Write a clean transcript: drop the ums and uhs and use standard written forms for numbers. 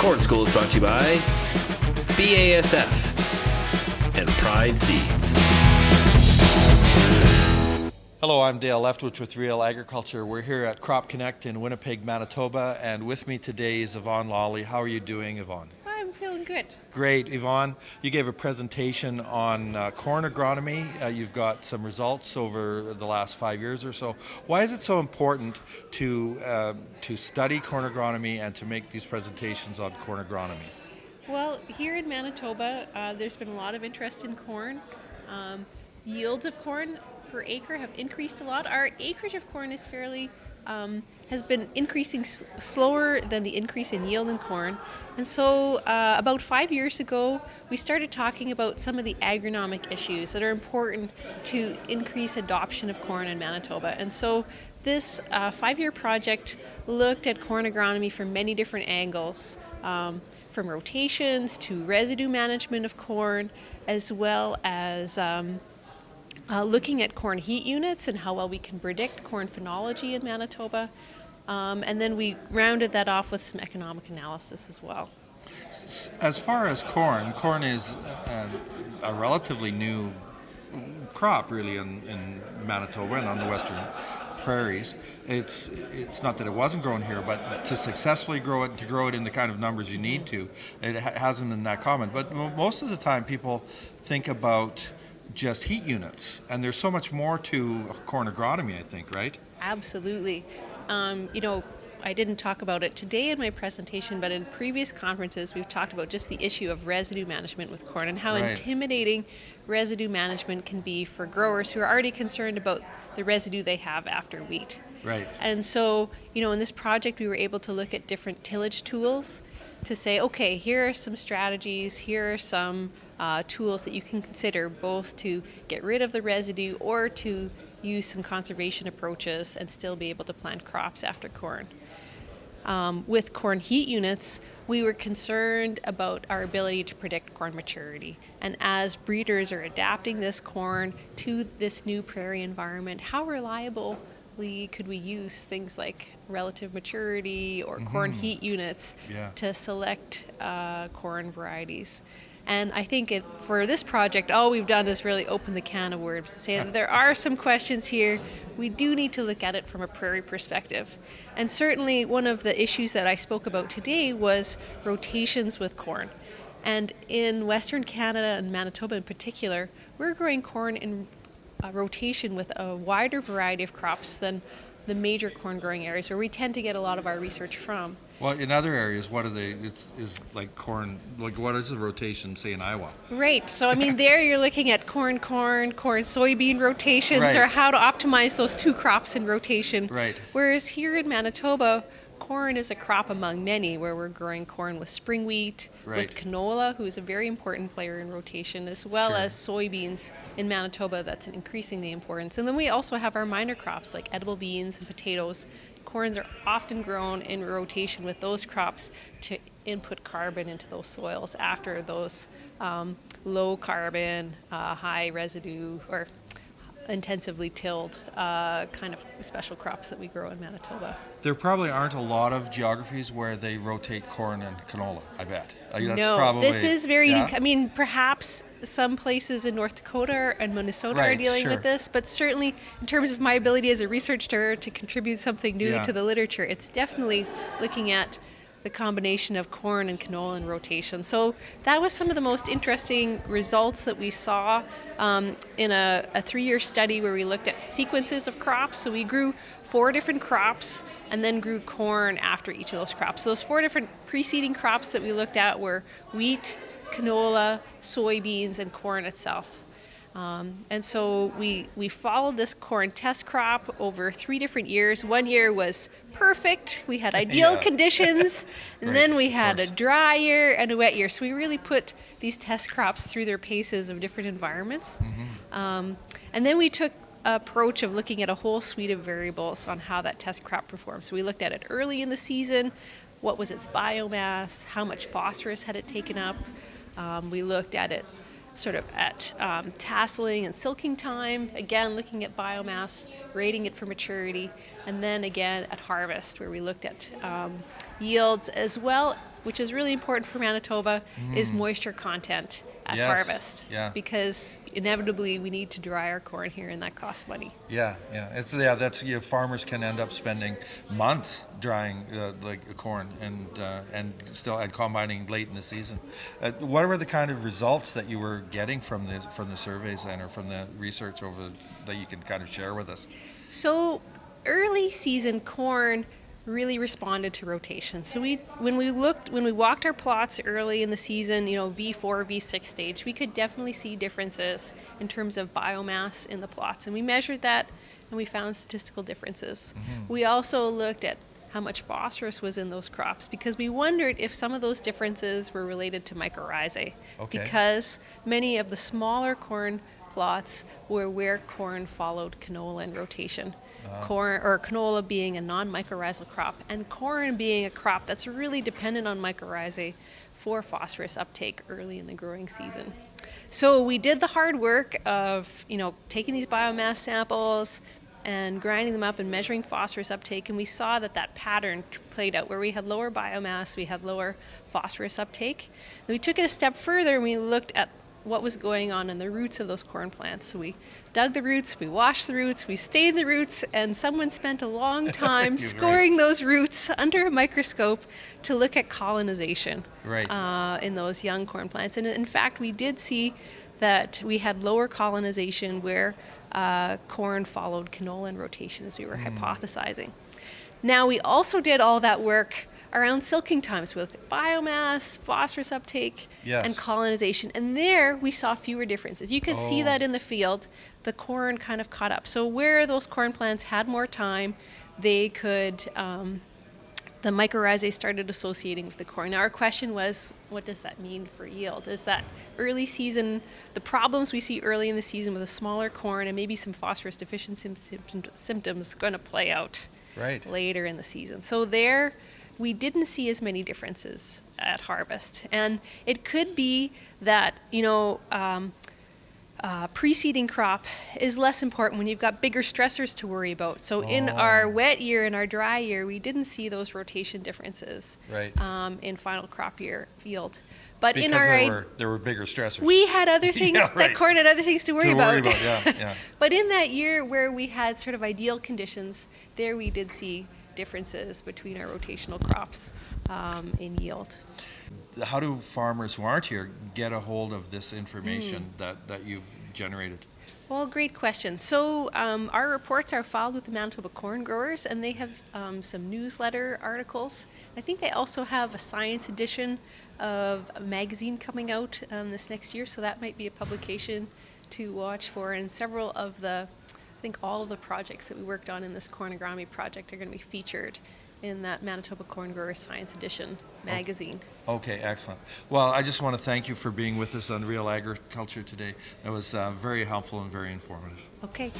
Corn School is brought to you by BASF and Pride Seeds. Hello, I'm Dale Leftwich with RealAgriculture. We're here at Crop Connect in Winnipeg, Manitoba, and with me today is Yvonne Lawley. How are you doing, Yvonne? I'm feeling good. Great. Yvonne, you gave a presentation on corn agronomy. You've got some results over the last 5 years or so. Why is it so important to study corn agronomy and to make these presentations on corn agronomy? Well, here in Manitoba, there's been a lot of interest in corn. Yields of corn per acre have increased a lot. Our acreage of corn is has been increasing slower than the increase in yield in corn. And so about 5 years ago, we started talking about some of the agronomic issues that are important to increase adoption of corn in Manitoba. And so this 5-year project looked at corn agronomy from many different angles, from rotations to residue management of corn, as well as looking at corn heat units and how well we can predict corn phenology in Manitoba. And then we rounded that off with some economic analysis as well. As far as corn is a relatively new crop really in Manitoba and on the western prairies. It's not that it wasn't grown here, but to successfully grow it, to grow it in the kind of numbers you need to, it hasn't been that common. But most of the time people think about just heat units, and there's so much more to corn agronomy, I think, right? Absolutely. I didn't talk about it today in my presentation, but in previous conferences we've talked about just the issue of residue management with corn and how intimidating residue management can be for growers who are already concerned about the residue they have after wheat. Right. And so, in this project we were able to look at different tillage tools to say, okay, here are some strategies, here are some tools that you can consider both to get rid of the residue or to use some conservation approaches and still be able to plant crops after corn. With corn heat units, we were concerned about our ability to predict corn maturity. And as breeders are adapting this corn to this new prairie environment, how reliably could we use things like relative maturity or corn heat units to select corn varieties? And I think for this project, all we've done is really open the can of worms to say that there are some questions here. We do need to look at it from a prairie perspective. And certainly one of the issues that I spoke about today was rotations with corn. And in Western Canada and Manitoba in particular, we're growing corn in rotation with a wider variety of crops than the major corn growing areas where we tend to get a lot of our research from. Well, in other areas, what are they? Is like corn. Like what is the rotation, say in Iowa? Right. So there you're looking at corn, soybean rotations, or how to optimize those two crops in rotation. Right. Whereas here in Manitoba, corn is a crop among many, where we're growing corn with spring wheat, with canola, who is a very important player in rotation, as well as soybeans in Manitoba. That's increasing the importance. And then we also have our minor crops like edible beans and potatoes. Corns are often grown in rotation with those crops to input carbon into those soils after those low carbon, high residue, or intensively tilled kind of special crops that we grow in Manitoba. There probably aren't a lot of geographies where they rotate corn and canola, I bet. This is very unique. Perhaps some places in North Dakota and Minnesota are dealing with this, but certainly in terms of my ability as a researcher to contribute something new to the literature, it's definitely looking at the combination of corn and canola in rotation. So that was some of the most interesting results that we saw in a 3-year study where we looked at sequences of crops. So we grew 4 different crops and then grew corn after each of those crops. So those 4 different preceding crops that we looked at were wheat, canola, soybeans, and corn itself. And so we followed this corn test crop over 3 different years. 1 year was perfect. We had ideal conditions. And then we had a dry year and a wet year. So we really put these test crops through their paces of different environments. And then we took an approach of looking at a whole suite of variables on how that test crop performed. So we looked at it early in the season. What was its biomass? How much phosphorus had it taken up? We looked at it sort of at tasseling and silking time, again looking at biomass, rating it for maturity, and then again at harvest where we looked at yields as well which is really important for Manitoba, is moisture content at harvest. Yeah. Because inevitably we need to dry our corn here, and that costs money. Yeah. That's farmers can end up spending months drying like corn and combining late in the season. What were the kind of results that you were getting from the surveys then, or from the research that you can kind of share with us? So early season corn really responded to rotation. So when we walked our plots early in the season, V4, V6 stage, we could definitely see differences in terms of biomass in the plots. And we measured that and we found statistical differences. We also looked at how much phosphorus was in those crops, because we wondered if some of those differences were related to mycorrhizae. Okay. Because many of the smaller corn plots were where corn followed canola in rotation. Corn, or canola, being a non-mycorrhizal crop, and corn being a crop that's really dependent on mycorrhizae for phosphorus uptake early in the growing season. So we did the hard work of taking these biomass samples and grinding them up and measuring phosphorus uptake, and we saw that pattern played out where we had lower biomass, we had lower phosphorus uptake. Then we took it a step further and we looked at what was going on in the roots of those corn plants. So we dug the roots, we washed the roots, we stained the roots, and someone spent a long time scoring those roots under a microscope to look at colonization in those young corn plants. And in fact, we did see that we had lower colonization where corn followed canola in rotation, as we were hypothesizing. Now, we also did all that work around silking times with biomass, phosphorus uptake, and colonization. And there we saw fewer differences. You could see that in the field. The corn kind of caught up. So where those corn plants had more time, they could, the mycorrhizae started associating with the corn. Now our question was, what does that mean for yield? Is that early season, the problems we see early in the season with a smaller corn and maybe some phosphorus deficiency symptoms going to play out later in the season? So there, we didn't see as many differences at harvest. And it could be that, preceding crop is less important when you've got bigger stressors to worry about. So in our wet year and our dry year, we didn't see those rotation differences in final crop year yield. But because there were bigger stressors. We had other things, that corn had other things to worry about. Yeah. But in that year where we had sort of ideal conditions, there we did see differences between our rotational crops in yield. How do farmers who aren't here get a hold of this information that you've generated? Well, great question. So our reports are filed with the Manitoba corn growers, and they have some newsletter articles. I think they also have a science edition of a magazine coming out this next year, so that might be a publication to watch for. And several of I think all of the projects that we worked on in this corn agronomy project are going to be featured in that Manitoba Corn Grower Science Edition magazine. Okay, excellent. Well, I just want to thank you for being with us on Real Agriculture today. It was very helpful and very informative. Okay.